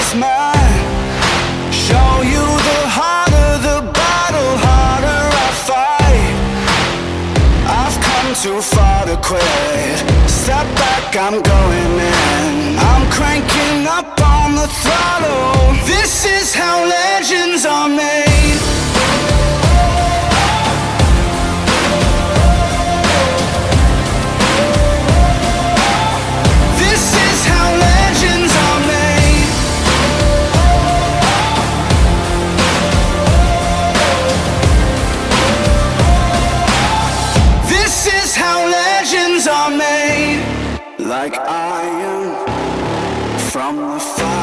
is mine. Show you the harder the battle, harder I fight. I've come too far to quit. Step back, I'm going in. I'm cranking up on the throttle. This is how legends are made. This is how legends are made. This is how legends are made. Like iron from the fire.